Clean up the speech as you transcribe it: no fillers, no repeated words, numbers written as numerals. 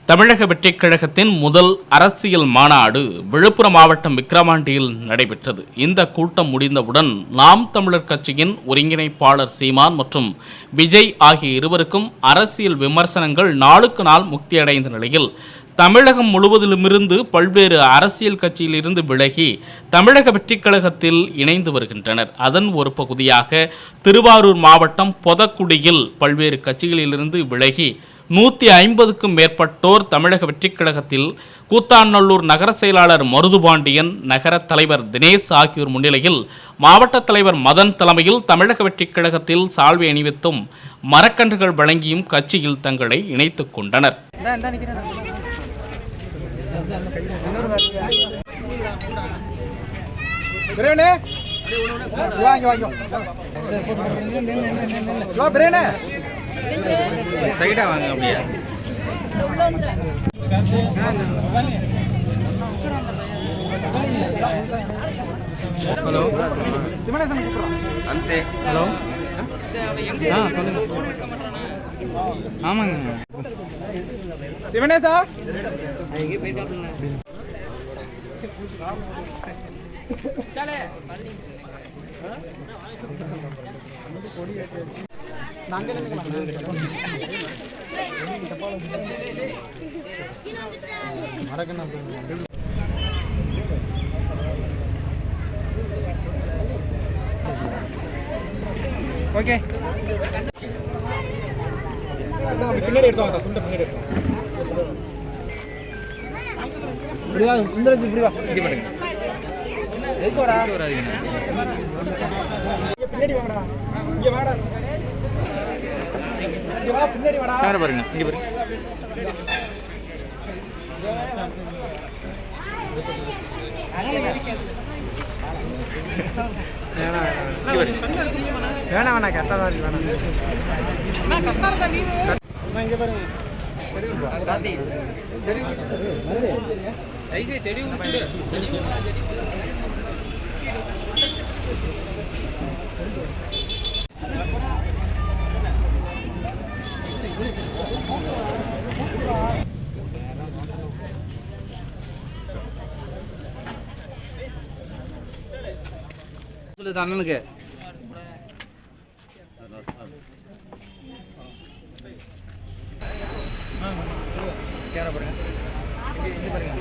தமிழக வெற்றிக் கழகத்தின் முதல் அரசியல் மாநாடு விழுப்புரம் மாவட்டம் விக்கிரவாண்டியில் நடைபெற்றது. இந்த கூட்டம் முடிந்தவுடன் நாம் தமிழர் கட்சியின் ஒருங்கிணைப்பாளர் சீமான் மற்றும் விஜய் ஆகிய இருவருக்கும் அரசியல் விமர்சனங்கள் நாளுக்கு நாள் முக்தியடைந்த நிலையில் தமிழகம் முழுவதிலுமிருந்து பல்வேறு அரசியல் கட்சியிலிருந்து விலகி தமிழக வெற்றிக் கழகத்தில் இணைந்து வருகின்றனர். அதன் ஒரு பகுதியாக திருவாரூர் மாவட்டம் பொதக்குடியில் பல்வேறு கட்சிகளிலிருந்து விலகி 150க்கும் மேற்பட்டோர் தமிழக வெற்றிக் கழகத்தில் கூத்தாநல்லூர் நகர செயலாளர் மருதுபாண்டியன், நகர தலைவர் தினேஷ் ஆகியோர் முன்னிலையில் மாவட்ட தலைவர் மதன் தலைமையில் தமிழக வெற்றிக் கழகத்தில் சால்வை அணிவித்தும் மரக்கன்றுகள் வழங்கியும் கட்சியில் தங்களை இணைத்துக் கொண்டனர். சைடா வாங்க அப்படியே. ஹலோ அம்சே. ஹலோ சொல்லுங்க. ஆமாங்க சிவனேசா. ஓகே பின்னாடி எடுத்தாங்க. துண்ட பின்னாடி எடுத்தாங்க. இப்படி வா சுந்தரஜி, இப்படி வா. இங்க பாருங்க. எதுக்கு வரா? வராதீங்க. பின்னாடி வாடா. இங்க வாடா. இங்க வா, பின்னாடி வாடா. யார பாருங்க. இங்க பாருங்க. வேணா வேணா கரெக்டா தான் இருக்கு. வேணா கரெக்டா இருக்கா நீ? இங்க பாருங்க. செடி ஐசே செடி உண்டு. செடி சொல்லுது அண்ணனுக்கு. கேர பாருங்க. இங்க பாருங்க.